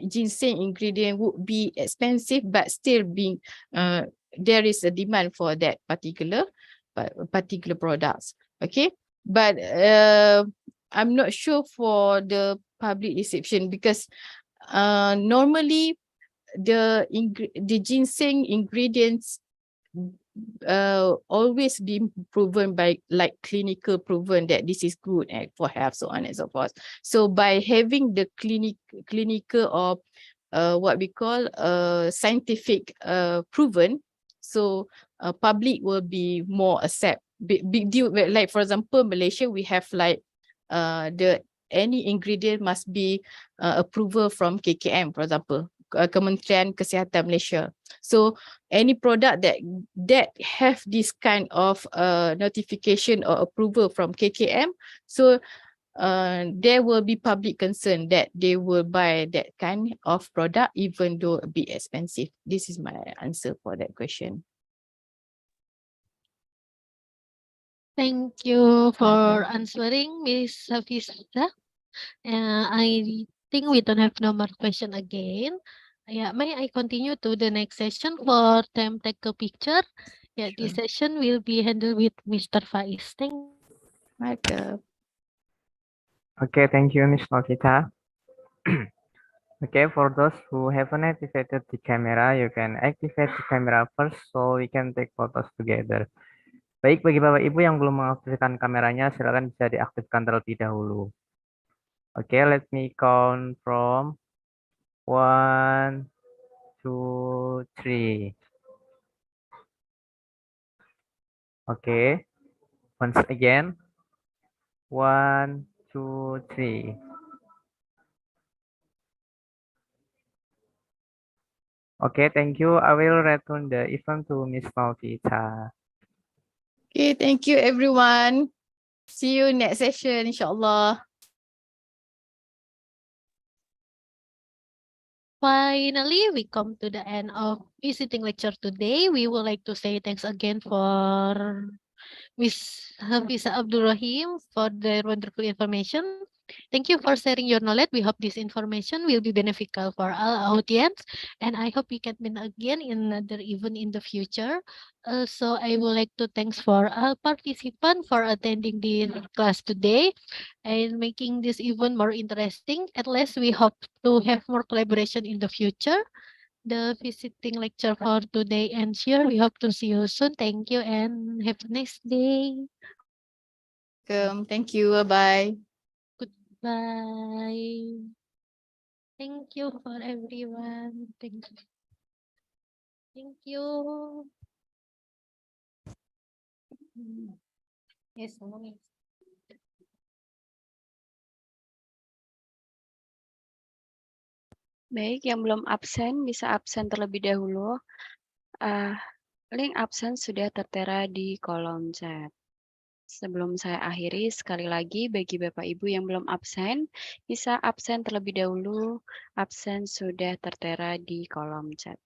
ginseng ingredient would be expensive, but still being there is a demand for that particular products. Okay, but I'm not sure for the public reception, because normally the ginseng ingredients always been proven by like clinical proven that this is good and for health, so on and so forth. So by having the clinical or what we call scientific proven, so public will be more accept big deal. Like for example, Malaysia, we have like the any ingredient must be approval from KKM, for example, Kementerian Kesihatan Malaysia. So any product that have this kind of notification or approval from KKM, so there will be public concern that they will buy that kind of product even though a bit expensive. This is my answer for that question. Thank you for Okay. answering, Miss Hafizah. I think we don't have no more question again. Yeah, may I continue to the next session for them take a picture? Yeah, this Sure. session will be handled with Mr. Faiz. Thank you. Welcome. Okay, thank you, Miss Novita. Okay, for those who haven't activated the camera, you can activate the camera first so we can take photos together. Baik, bagi Bapak Ibu yang belum mengaktifkan kameranya, silakan bisa diaktifkan terlebih dahulu. Okay, let me count from 1, 2, 3. Okay, once again. 1, 2, 3. Okay, thank you. I will return the event to Miss Novita. Okay, thank you everyone. See you next session, inshallah. Finally, we come to the end of visiting lecture today. We would like to say thanks again for Miss Hafizah Abdul Rahim for their wonderful information. Thank you for sharing your knowledge. We hope this information will be beneficial for our audience, and I hope we can meet again in another event in the future. So I would like to thanks for all participants for attending this class today and making this event more interesting. At least we hope to have more collaboration in the future. The visiting lecture for today ends here. We hope to see you soon. Thank you and have a nice day. Thank you. Bye. Goodbye. Thank you for everyone. Thank you. Thank you. Yes, mommy. Baik, yang belum absen bisa absen terlebih dahulu. Link absen sudah tertera di kolom chat. Sebelum saya akhiri, sekali lagi bagi Bapak Ibu yang belum absen, bisa absen terlebih dahulu. Absen sudah tertera di kolom chat.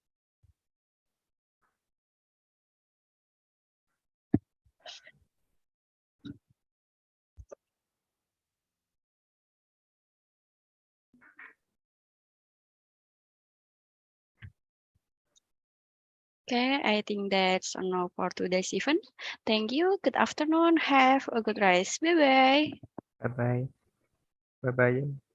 Okay, I think that's all for today's event. Thank you. Good afternoon. Have a good rest. Bye-bye. Bye bye. Bye bye.